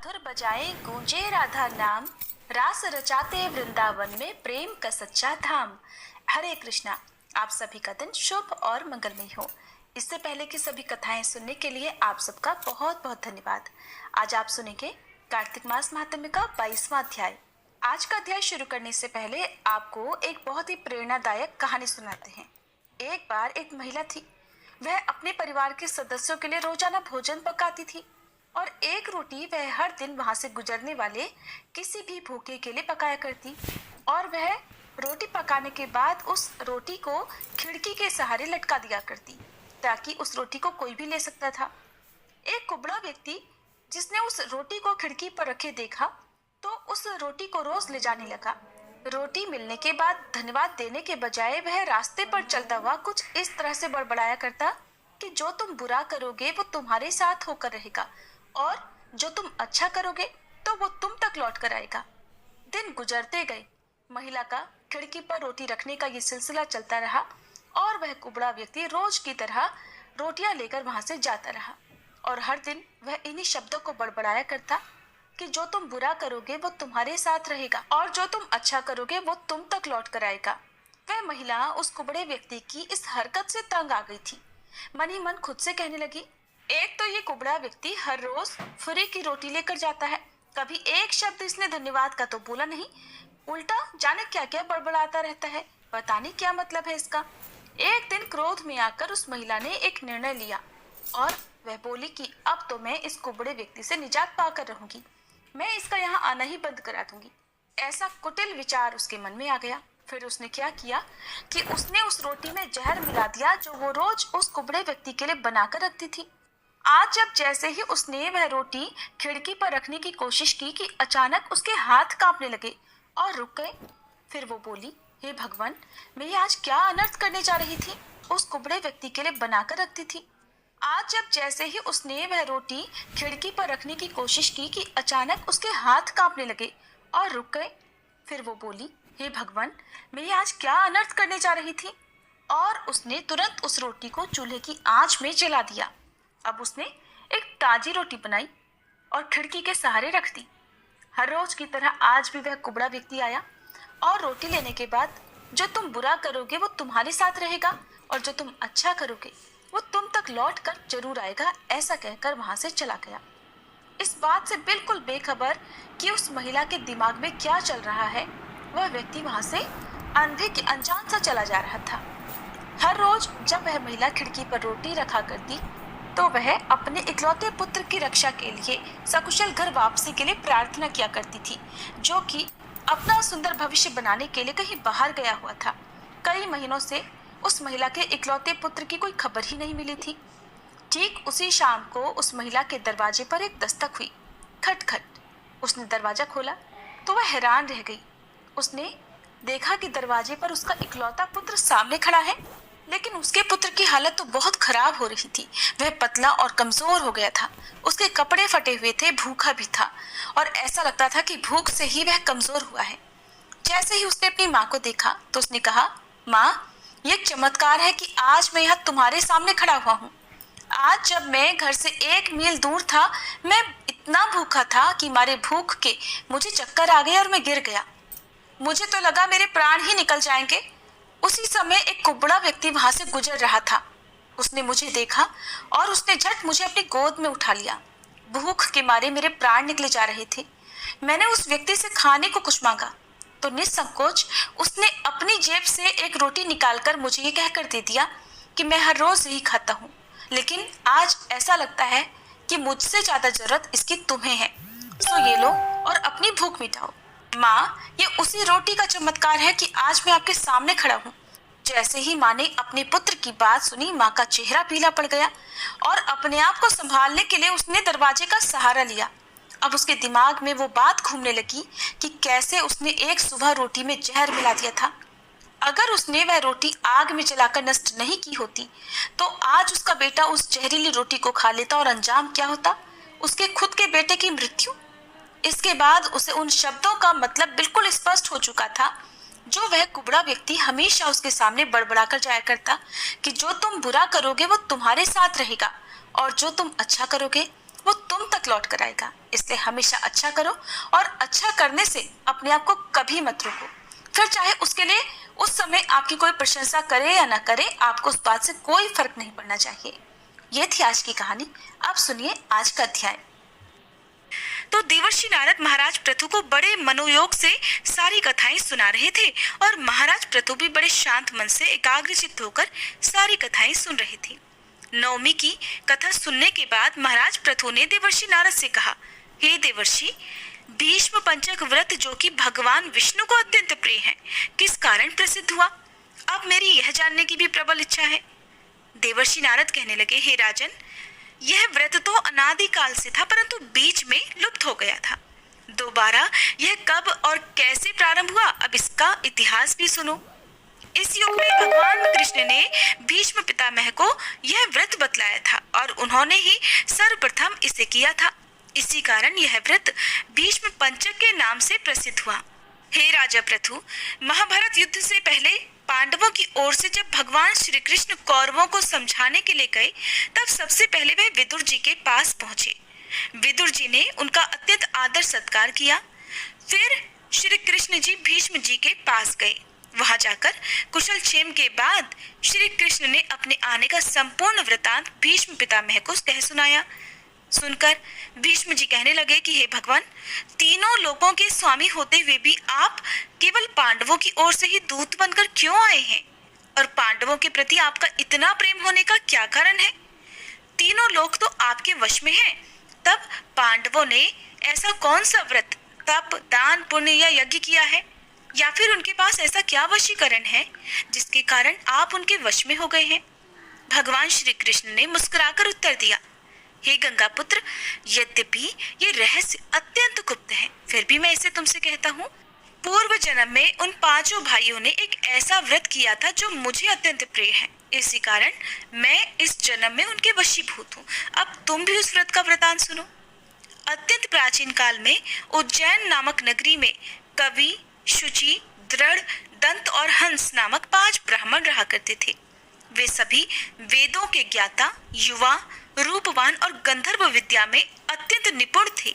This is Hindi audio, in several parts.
मधुर बजाए गूंजे राधा नाम, रास रचाते वृंदावन में प्रेम का सच्चा धाम। हरे कृष्णा। आप सभी का दिन शुभ और मंगलमय हो। इससे पहले की सभी कथाएं सुनने के लिए आप सबका बहुत बहुत धन्यवाद। आज आप सुनेंगे कार्तिक मास महात्म्य का 22वां अध्याय। आज का अध्याय शुरू करने से पहले आपको एक बहुत ही प्रेरणादायक कहानी सुनाते हैं। एक बार एक महिला थी। वह अपने परिवार के सदस्यों के लिए रोजाना भोजन पकाती थी और एक रोटी वह हर दिन वहां से गुजरने वाले किसी भी भूखे के लिए पकाया करती और वह रोटी पकाने के बाद उस रोटी को खिड़की के सहारे लटका दिया करती ताकि उस रोटी को कोई भी ले सकता था। एक कुबड़ा व्यक्ति जिसने उस रोटी को खिड़की पर रखे देखा तो उस रोटी को रोज ले जाने लगा। रोटी मिलने के बाद धन्यवाद देने के बजाय वह रास्ते पर चलता हुआ कुछ इस तरह से बड़बड़ाया करता कि जो तुम बुरा करोगे वो तुम्हारे साथ होकर रहेगा और जो तुम अच्छा करोगे तो वो तुम तक लौट कर आएगा। दिन गुजरते गए। महिला का खिड़की पर रोटी रखने का ये सिलसिला चलता रहा और वह कुबड़ा व्यक्ति रोज की तरह रोटियां लेकर वहां से जाता रहा और हर दिन वह इन्हीं शब्दों को बड़बड़ाया करता कि जो तुम बुरा करोगे वो तुम्हारे साथ रहेगा और जो तुम अच्छा करोगे वो तुम तक लौट कर आएगा। वह महिला उस कुबड़े व्यक्ति की इस हरकत से तंग आ गई थी। मन ही मन खुद से कहने लगी, एक तो ये कुबड़ा व्यक्ति हर रोज फ्री की रोटी लेकर जाता है, कभी एक शब्द इसने धन्यवाद का तो बोला नहीं, उल्टा जाने क्या क्या बड़बड़ाता रहता है, पता नहीं क्या मतलब है इसका। एक दिन क्रोध में आकर उस महिला ने एक निर्णय लिया और वह बोली कि अब तो मैं इस कुबड़े व्यक्ति से निजात पाकर रहूंगी, मैं इसका यहाँ आना ही बंद करा दूंगी। ऐसा कुटिल विचार उसके मन में आ गया। फिर उसने क्या किया कि उसने उस रोटी में जहर मिला दिया जो वो रोज उस कुबड़े व्यक्ति के लिए बनाकर रखती थी। आज जब जैसे ही उसने वह रोटी खिड़की पर रखने की कोशिश की कि अचानक उसके हाथ कांपने लगे और रुक गए। फिर वो बोली, हे भगवान, मैं ये आज क्या अनर्थ करने जा रही थी, उस कुबड़े व्यक्ति के लिए बनाकर रखती थी। आज जब जैसे ही उसने वह रोटी खिड़की पर रखने की कोशिश की कि अचानक उसके हाथ कांपने लगे और रुक गए। फिर वो बोली, हे भगवान, मैं ये आज क्या अनर्थ करने जा रही थी, और उसने तुरंत उस रोटी को चूल्हे की आंच में जला दिया। अब उसने एक ताजी रोटी बनाई और खिड़की के सहारे रख दी। हर रोज की तरह आज भी वह कुबड़ा व्यक्ति आया और रोटी लेने के बाद, जो तुम बुरा करोगे वो तुम्हारे साथ रहेगा और जो तुम अच्छा करोगे वो तुम तक लौट कर जरूर आएगा, ऐसा कहकर वहां से चला गया। इस बात से बिल्कुल बेखबर कि उस महिला के दिमाग में क्या चल रहा है, वह व्यक्ति वहां से अंधे के अनजान सा चला जा रहा था। हर रोज जब वह महिला खिड़की पर रोटी रखा करती तो वह अपने इकलौते पुत्र की रक्षा के लिए सकुशल घर वापसी के लिए प्रार्थना किया करती थी, जो कि अपना सुंदर भविष्य बनाने के लिए कहीं बाहर गया हुआ था। कई महीनों से उस महिला के इकलौते पुत्र की कोई खबर ही नहीं मिली थी। ठीक उसी शाम को उस महिला के दरवाजे पर एक दस्तक हुई। खट खट। उसने दरवाजा खोला तो वह हैरान रह गई। उसने देखा कि दरवाजे पर उसका इकलौता पुत्र सामने खड़ा है, लेकिन उसके पुत्र की हालत तो बहुत खराब हो रही थी। वह पतला और कमजोर हो गया था, उसके कपड़े फटे हुए थे, भूखा भी था और ऐसा लगता था कि भूख से ही वह कमजोर हुआ है। जैसे ही उसने अपनी माँ को देखा तो उसने कहा, माँ, ये चमत्कार है कि आज मैं यहाँ तुम्हारे सामने खड़ा हुआ हूँ। आज जब मैं घर से 1 मील दूर था, मैं इतना भूखा था कि मारे भूख के मुझे चक्कर आ गया और मैं गिर गया। मुझे तो लगा मेरे प्राण ही निकल जाएंगे। उसी समय एक कुबड़ा व्यक्ति वहां से गुजर रहा था। उसने मुझे देखा और उसने झट मुझे अपनी गोद में उठा लिया। भूख के मारे मेरे प्राण निकले जा रहे थे। मैंने उस व्यक्ति से खाने को कुछ मांगा तो निसंकोच उसने अपनी जेब से एक रोटी निकालकर मुझे ये कहकर दे दिया कि मैं हर रोज यही खाता हूँ, लेकिन आज ऐसा लगता है कि मुझसे ज्यादा जरूरत इसकी तुम्हें है, सो ये लो और अपनी भूख मिटाओ। माँ, ये उसी रोटी का चमत्कार है कि आज मैं आपके सामने खड़ा हूँ। जैसे ही माँ ने अपने पुत्र की बात सुनी, माँ का चेहरा पीला पड़ गया और अपने आप को संभालने के लिए उसने दरवाजे का सहारा लिया। अब उसके दिमाग में वो बात घूमने लगी कि कैसे उसने एक सुबह रोटी में जहर मिला दिया था। अगर उसने वह रोटी आग में जलाकर नष्ट नहीं की होती तो आज उसका बेटा उस जहरीली रोटी को खा लेता और अंजाम क्या होता, उसके खुद के बेटे की मृत्यु। इसके बाद उसे उन शब्दों का मतलब बिल्कुल स्पष्ट हो चुका था जो वह कुबड़ा व्यक्ति हमेशा उसके सामने बड़बड़ा कर जाया करता कि जो तुम बुरा करोगे वो तुम्हारे साथ रहेगा और जो तुम अच्छा करोगे वो तुम तक लौट कर आएगा। इसलिए हमेशा अच्छा करो और अच्छा करने से अपने आप को कभी मत रोको। फिर चाहे उसके लिए उस समय आपकी कोई प्रशंसा करे या ना करे, आपको उस बात से कोई फर्क नहीं पड़ना चाहिए। ये थी आज की कहानी। अब सुनिए आज का अध्याय। तो देवर्षि नारद महाराज पृथु को बड़े मनोयोग से सारी कथाएं सुना रहे थे और महाराज पृथु भी बड़े शांत मन से एकाग्रचित्त होकर सारी कथाएं सुन रहे थे। नवमी की कथा सुनने के बाद महाराज पृथु ने देवर्षि नारद से कहा, हे देवर्षि, भीष्म पंचक व्रत जो कि भगवान विष्णु को अत्यंत प्रिय है, किस कारण प्रसिद्ध हुआ? अब मेरी यह जानने की भी प्रबल इच्छा है। देवर्षि नारद कहने लगे, हे राजन, यह व्रत तो अनादिकाल से था, परंतु बीच में लुप्त हो गया था। दोबारा यह कब और कैसे प्रारंभ हुआ, अब इसका इतिहास भी सुनो। इस युग में भगवान कृष्ण ने भीष्म पितामह को यह व्रत बतलाया था और उन्होंने ही सर्वप्रथम इसे किया था। इसी कारण यह व्रत भीष्म पंचक के नाम से प्रसिद्ध हुआ। हे राजा पृथु, महाभारत युद्ध से पहले पांडवों की ओर से जब भगवान श्री कृष्ण कौरवों को समझाने के लिए गए, तब सबसे पहले वह विदुर जी के पास पहुंचे। विदुर जी ने उनका अत्यंत आदर सत्कार किया। फिर श्री कृष्ण जी भीष्म जी के पास गए। वहां जाकर कुशल क्षेम के बाद श्री कृष्ण ने अपने आने का संपूर्ण वृतांत भीष्म पितामह को कह सुनाया। सुनकर भीष्म जी कहने लगे कि हे भगवान, तीनों लोगों के स्वामी होते हुए भी आप केवल पांडवों की ओर से ही दूत बनकर क्यों आए हैं? और पांडवों के प्रति आपका इतना प्रेम होने का क्या कारण है? तीनों लोग तो आपके वश में हैं। तब पांडवों ने ऐसा कौन सा व्रत, तप, दान, पुण्य या यज्ञ किया है? या फिर उनके पास ऐसा क्या वशीकरण है जिसके कारण आप उनके वश में हो गए हैं? भगवान श्री कृष्ण ने मुस्कुराकर उत्तर दिया, हे गंगा पुत्र, यद्यपि ये रहस्य अत्यंत गुप्त है, फिर भी मैं इसे तुमसे कहता हूँ। पूर्व जन्म में उन पांचों भाइयों ने एक ऐसा व्रत किया था जो मुझे अत्यंत प्रिय है। इसी कारण मैं इस जन्म में उनके वशीभूत हूँ। अब तुम भी उस व्रत का वृतांत सुनो। अत्यंत प्राचीन काल में उज्जैन नामक नगरी में कवि, शुचि, दृढ़, दंत और हंस नामक 5 ब्राह्मण रहा करते थे। वे सभी वेदों के ज्ञाता, युवा, रूपवान और गंधर्व विद्या में अत्यंत निपुण थे।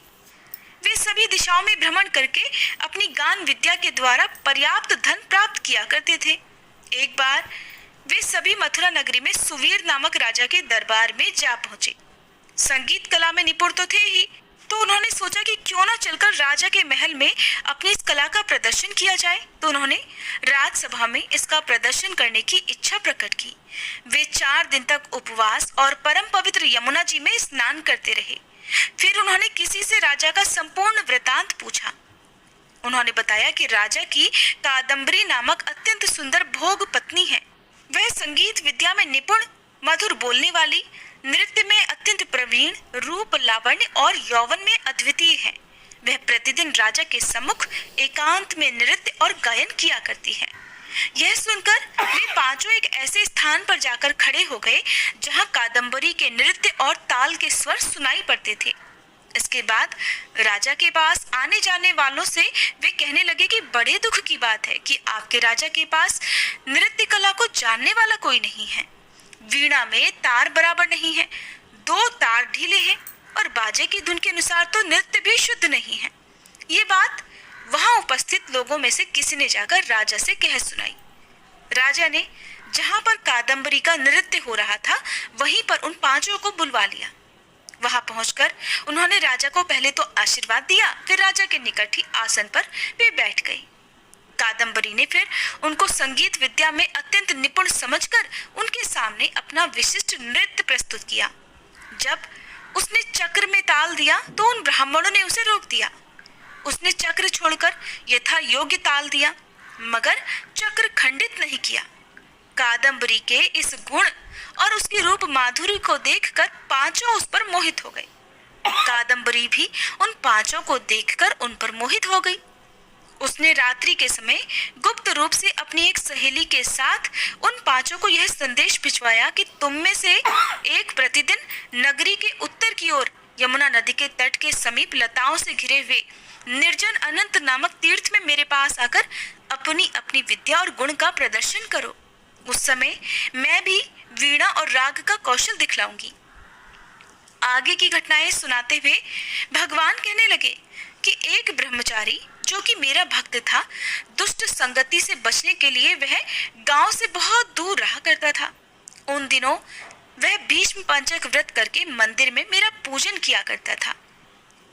वे सभी दिशाओं में भ्रमण करके अपनी गान विद्या के द्वारा पर्याप्त धन प्राप्त किया करते थे। एक बार वे सभी मथुरा नगरी में सुवीर नामक राजा के दरबार में जा पहुंचे। संगीत कला में निपुण तो थे ही, तो उन्होंने सोचा कि क्यों ना चलकर राजा के महल में अपनी इस कला का प्रदर्शन किया जाए। तो उन्होंने राजसभा में इसका प्रदर्शन करने की इच्छा प्रकट की। वे 4 दिन तक उपवास और परम पवित्र यमुना जी में स्नान करते रहे। फिर उन्होंने किसी से राजा का संपूर्ण वृतांत पूछा। उन्होंने बताया कि राजा की कादम्बरी नामक अत्यंत सुंदर भोग पत्नी है। वह संगीत विद्या में निपुण, मधुर बोलने वाली, नृत्य में अत्यंत प्रवीण, रूप, लावण्य और यौवन में अद्वितीय है। वह प्रतिदिन राजा के सम्मुख एकांत में नृत्य और गायन किया करती है। यह सुनकर वे पांचों एक ऐसे स्थान पर जाकर खड़े हो गए जहां कादम्बरी के नृत्य और ताल के स्वर सुनाई पड़ते थे। इसके बाद राजा के पास आने जाने वालों से वे कहने लगे कि बड़े दुख की बात है कि आपके राजा के पास नृत्य कला को जानने वाला कोई नहीं है। वीणा में तार बराबर नहीं है, 2 तार ढीले हैं और बाजे की धुन के अनुसार तो नृत्य भी शुद्ध नहीं है। ये बात वहां उपस्थित लोगों में से किसी ने जाकर राजा से कह सुनाई। राजा ने जहां पर कादम्बरी का नृत्य हो रहा था, वहीं पर उन पांचों को बुलवा लिया। वहां पहुंचकर उन्होंने राजा को पहले तो आशीर्वाद दिया, फिर राजा के निकट ही आसन पर वे बैठ गए। कादम्बरी ने फिर उनको संगीत विद्या में अत्यंत निपुण समझकर उनके सामने अपना विशिष्ट नृत्य प्रस्तुत किया। जब उसने चक्र में ताल दिया तो उन ब्राह्मणों ने उसे रोक दिया। उसने चक्र छोड़कर यथा योग्य ताल दिया, मगर चक्र खंडित नहीं किया। कादम्बरी के इस गुण और उसकी रूप माधुरी को देखकर पांचों उस पर मोहित हो गए। कादम्बरी भी उन पांचों को देखकर उन पर मोहित हो गई। उसने रात्रि के समय गुप्त रूप से अपनी एक सहेली के साथ उन पांचों को यह संदेश भिजवाया कि तुम में से एक प्रतिदिन नगरी के उत्तर की ओर यमुना नदी के तट के समीप लताओं से घिरे हुए निर्जन अनंत नामक तीर्थ में मेरे पास आकर अपनी अपनी विद्या और गुण का प्रदर्शन करो। उस समय मैं भी वीणा और राग का कौशल दिखलाऊंगी। आगे की घटनाएं सुनाते हुए भगवान कहने लगे कि एक ब्रह्मचारी जो कि मेरा भक्त था, दुष्ट संगति से बचने के लिए वह गांव से बहुत दूर रहा करता था। उन दिनों वह भीष्म पंचक व्रत करके मंदिर में मेरा पूजन किया करता था।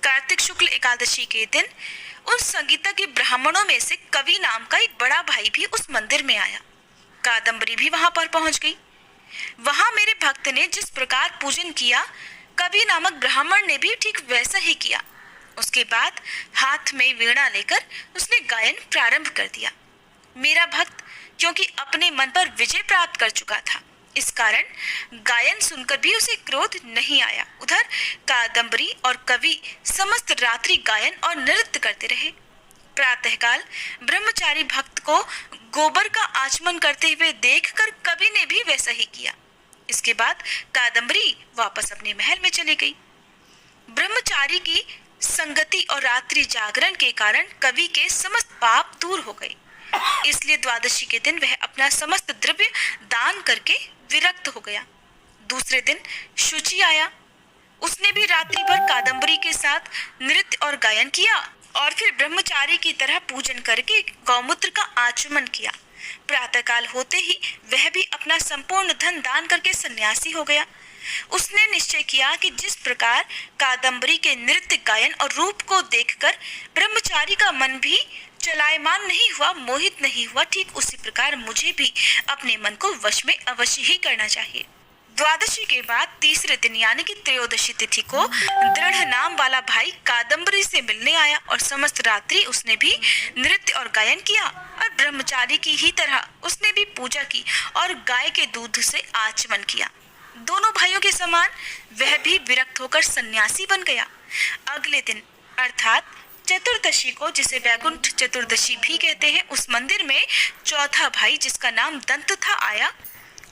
कार्तिक शुक्ल एकादशी के दिन उन संगीता के ब्राह्मणों में से कवि नाम का एक बड़ा भाई भी उस मंदिर में आया। कादम्बरी भी वहां पर पहुंच गई। वहां मेरे भक्त ने जिस प्रकार पूजन किया, कवि नामक ब्राह्मण ने भी ठीक वैसा ही किया। उसके बाद हाथ में वीणा लेकर उसने गायन प्रारंभ कर दिया। मेरा भक्त क्योंकि अपने मन पर विजय प्राप्त कर चुका था, इस कारण गायन सुनकर भी उसे क्रोध नहीं आया। उधर कादम्बरी और कवि समस्त रात्रि गायन और नृत्य करते रहे। प्रातःकाल ब्रह्मचारी भक्त को गोबर का आचमन करते हुए देखकर कवि ने भी वैसा ही किया। इसके बाद कादम्बरी वापस अपने महल में चली गई। ब्रह्मचारी की संगति और रात्रि जागरण के कारण कवि के समस्त पाप दूर हो गए। इसलिए द्वादशी के दिन वह अपना समस्त द्रव्य दान करके विरक्त हो गया। दूसरे दिन शुचि आया। उसने भी रात्रि भर कादम्बरी के साथ नृत्य और गायन किया और फिर ब्रह्मचारी की तरह पूजन करके गौमूत्र का आचमन किया। प्रातःकाल होते ही वह भी अपना संपूर्ण धन दान करके सन्यासी हो गया। उसने निश्चय किया कि जिस प्रकार कादम्बरी के नृत्य गायन और रूप को देखकर ब्रह्मचारी का मन भी चलायमान नहीं हुआ, मोहित नहीं हुआ, ठीक उसी प्रकार मुझे भी अपने मन को वश में अवश्य ही करना चाहिए। द्वादशी के बाद तीसरे दिन यानी कि त्रयोदशी तिथि को दृढ़ नाम वाला भाई कादम्बरी से मिलने आया और समस्त रात्रि उसने भी नृत्य और गायन किया और ब्रह्मचारी की ही तरह उसने भी पूजा की और गाय के दूध से आचमन किया। दोनों भाइयों के समान वह भी विरक्त होकर सन्यासी बन गया। अगले दिन अर्थात चतुर्दशी को, जिसे वैकुंठ चतुर्दशी भी कहते हैं, उस मंदिर में चौथा भाई जिसका नाम दंत था आया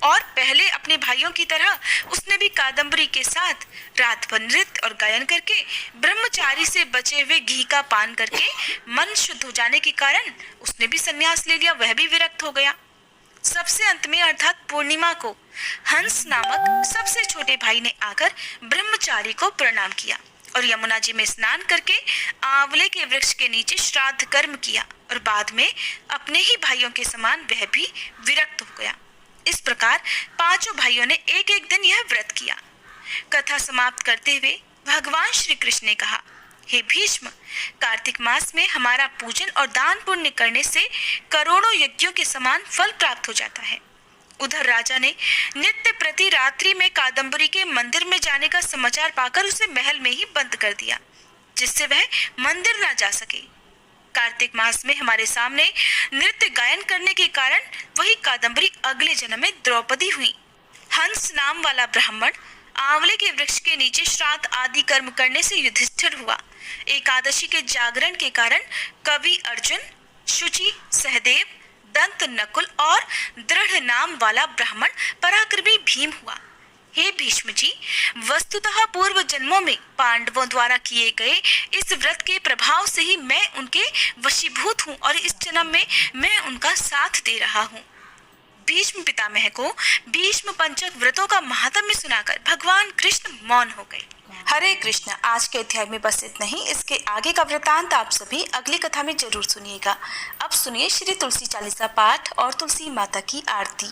और पहले अपने भाइयों की तरह उसने भी कादम्बरी के साथ रात भर नृत्य और गायन करके ब्रह्मचारी से बचे हुए घी का पान करके मन शुद्ध हो जाने के कारण उसने भी संन्यास ले लिया। वह भी विरक्त हो गया। सबसे अंत में अर्थात पूर्णिमा को हंस नामक सबसे छोटे भाई ने आकर ब्रह्मचारी को प्रणाम किया और यमुना जी में स्नान करके आंवले के वृक्ष के नीचे श्राद्ध कर्म किया और बाद में अपने ही भाइयों के समान वह भी विरक्त हो गया। इस प्रकार पांचों भाइयों ने एक एक दिन यह व्रत किया। कथा समाप्त करते हुए भगवान श्री कृष्ण ने कहा, हे भीष्म, कार्तिक मास में हमारा पूजन और दान पुण्य करने से करोड़ों यज्ञों के समान फल प्राप्त हो जाता है। उधर राजा ने नित्य प्रति रात्रि में कादम्बरी के मंदिर में जाने का समाचार पाकर उसे महल में ही बंद कर दिया, जिससे वह मंदिर न जा सके। कार्तिक मास में हमारे सामने नृत्य गायन करने के कारण वही कादम्बरी अगले जन्म में द्रौपदी हुई। हंस नाम वाला ब्राह्मण आंवले के वृक्ष के नीचे श्राद्ध आदि कर्म करने से युधिष्ठिर हुआ। एकादशी के जागरण के कारण कवि अर्जुन, शुचि, सहदेव, दंत, नकुल और दृढ़ नाम वाला ब्राह्मण पराक्रमी भीम हुआ। हे भीष्म जी, वस्तुतः पूर्व जन्मों में पांडवों द्वारा किए गए इस व्रत के प्रभाव से ही मैं उनके वशीभूत हूँ और इस जन्म में मैं उनका साथ दे रहा हूँ। भीष्म पितामह को भीष्म पंचक व्रतों का महात्म्य सुनाकर भगवान कृष्ण मौन हो गए। हरे कृष्ण। आज के अध्याय में बस इतना ही। इसके आगे का वृतांत आप सभी अगली कथा में जरूर सुनिएगा। अब सुनिए श्री तुलसी चालीसा पाठ और तुलसी माता की आरती।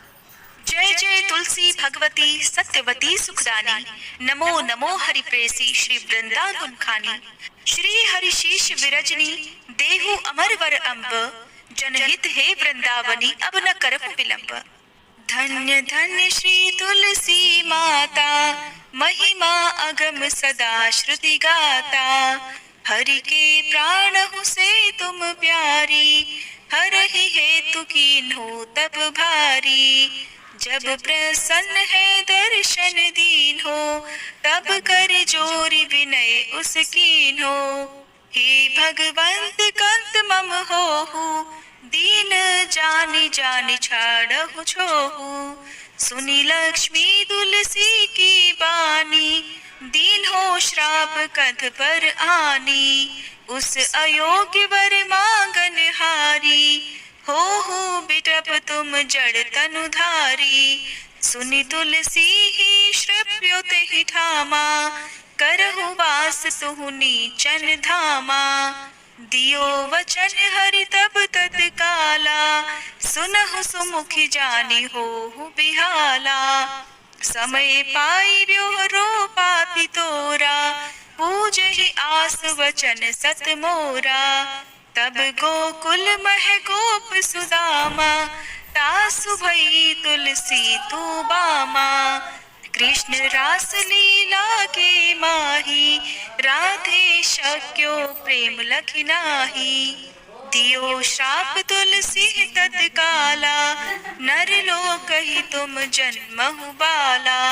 जय जय तुलसी भगवती सत्यवती सुखदानी, नमो नमो हरि प्रेसी श्री वृंदावन खानी। श्री हरि शीश विरजनी देहु अमर वर अम्ब, जनहित हे वृंदावनी अब न करहु विलंब। धन्य धन्य श्री तुलसी माता, महिमा अगम सदा श्रुति गाता। हरि के प्राण हूँ से तुम प्यारी, हरहि हेतु कीन्हो तब भारी। जब प्रसन्न है दर्शन दीन हो, तब कर जोरी विनय उस कीन्हो। हे भगवंत कंत मम होहु, दीन जानि जानि छाड़हु छोहु। सुनी लक्ष्मी तुलसी की बानी, दीन हो श्राप कध पर आनी। उस अयोग्य वर मांगन हारी, हो बिटप तुम जड़ तनुधारी। सुनि तुलसी ही श्रव्यो तेहि ठामा, करहु वास तुहु नीचन धामा। दियो वचन हरि तब तत्काला, सुनहु सुमुखी जानि होहु बिहाला। समय पाई ब्योहरो पापी तोरा, पूजहि आस वचन सत मोरा। तब गोकुल मह गोप सुदामा, तासु भई तुलसी तू बामा। कृष्ण रास लीला के माही, राधे शक्यो प्रेम लखि नाहि। दियो श्राप तुलसी तत्काला, नर लोक ही तुम जन्महु बाला।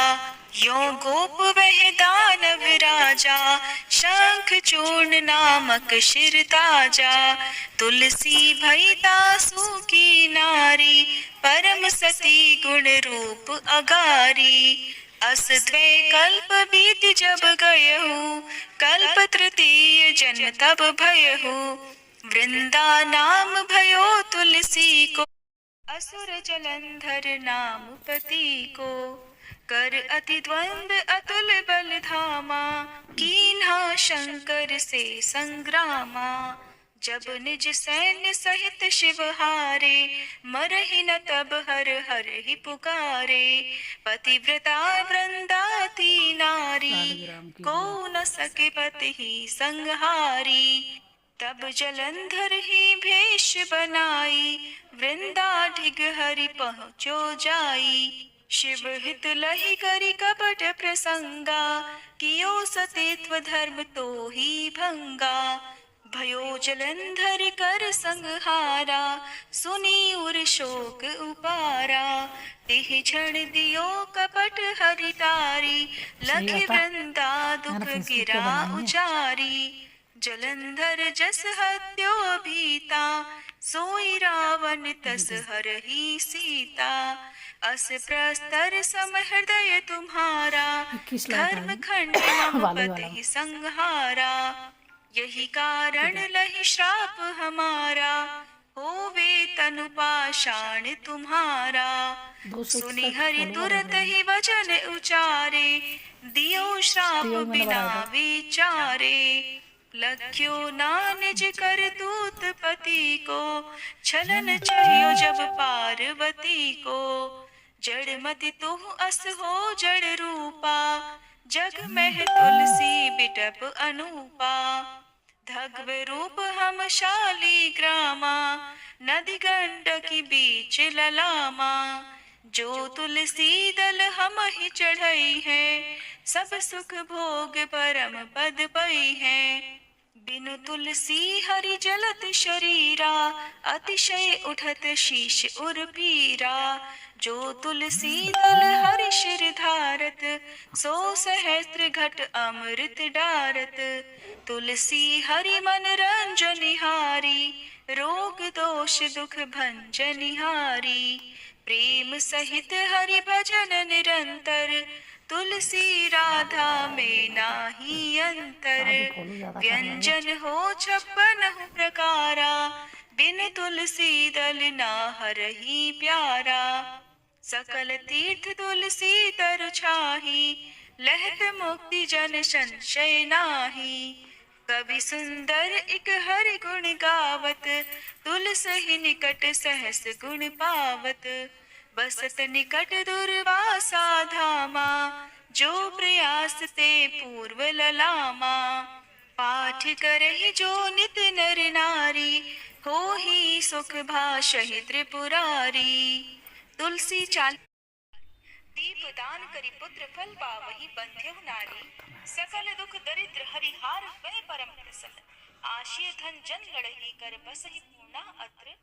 यो गोप वह दानव राजा, शंख चूर्ण नामक शिर ताजा। तुलसी भई तासु की नारी, परम सती गुण रूप अगारी। अस द्वै कल्प बीत जब गयहु, कल्प तृतीय जन्म तब भयहु। वृंदा नाम भयो तुलसी को, असुर जलंधर नाम पति को। कर अति द्वंद अतुल बल धामा, कीन्हा शंकर से संग्रामा। जब निज सैन्य सहित शिव हारे, मरहि न तब हर हर ही पुकारे। पतिव्रता वृंदाती नारी, को न सके पति ही संहारी। तब जलंधर ही भेष बनाई, वृंदा ढिग हरि पहुँचो जाई। शिव हित लहि करि कपट प्रसंगा, कियो सतीत्व धर्म तो ही भंगा। भयो जलंधर कर संहारा, सुनी उर शोक उपारा। तिहि क्षण दियो कपट हरि तारी, लखि वृंदा दुख गिरा उचारी। जलंधर जस हत्यो भीता, सोई रावण तस हरहि सीता। अस प्रस्तर सम हृदय तुम्हारा, धर्म खंड पति संहारा। यही कारण लहि श्राप हमारा, होवे तनु पाषाण तुम्हारा। सुनि हरि तुरत ही वचन उचारे, दियो श्राप बिना विचारे। लख्यो ना निज कर दूत पति को, छलन चाहियो जब पार्वती को। जड़ मति तुह अस हो जड़ रूपा, जग में तुलसी बिटप अनूपा। धग्व रूप हम शाली ग्रामा, नदी गंडकी बीच ललामा। जो तुलसी दल हम ही चढ़ई है, सब सुख भोग परम पद पई है। बिनु तुलसी हरि जलत शरीरा, अतिशय उठत शीश उर पीरा। जो तुलसी दल हरि शिर धारत, सो सहस्त्र घट अमृत डारत। तुलसी हरि मन रंजनिहारी, रोग दोष दुख भंजनिहारी। प्रेम सहित हरि भजन निरंतर, तुलसी राधा में नाही अंतर। व्यंजन हो 56 प्रकारा, बिन तुलसी दल ना हरहि प्यारा। सकल तीर्थ तुलसी तर छाही, लहत मुक्ति जन संशय नाही। कवि सुंदर एक हरि गुण गावत, तुलसी निकट सहस गुण पावत। बसत निकट दुर्वासा धामा, जो प्रयास ते पूर्व ललामा। पाठ करहि जो नित नर नारी, हो ही सुख भाषहि त्रिपुरारी। तुलसी चाल दीप दान करि पुत्र फल पावहि बंध्यु नारी। सकल दुख दरिद्र हरिहार वै परम प्रसन्न। आशीय धन जन लड़हि कर बसहि पूर्णा अत्र।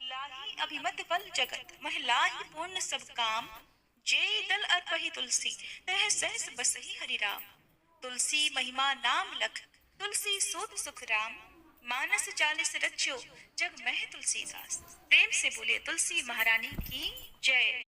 लाही अभिमत फल जगत मह लाही पूर्ण सब काम। जे दल अर्पहि तुलसी तह सहस बसहि हरि राम। तुलसी महिमा नाम लख, तुलसी सूत सुख राम। मानस 40 रच्यो जग मह तुलसीदास। प्रेम से बोले तुलसी महारानी की जय।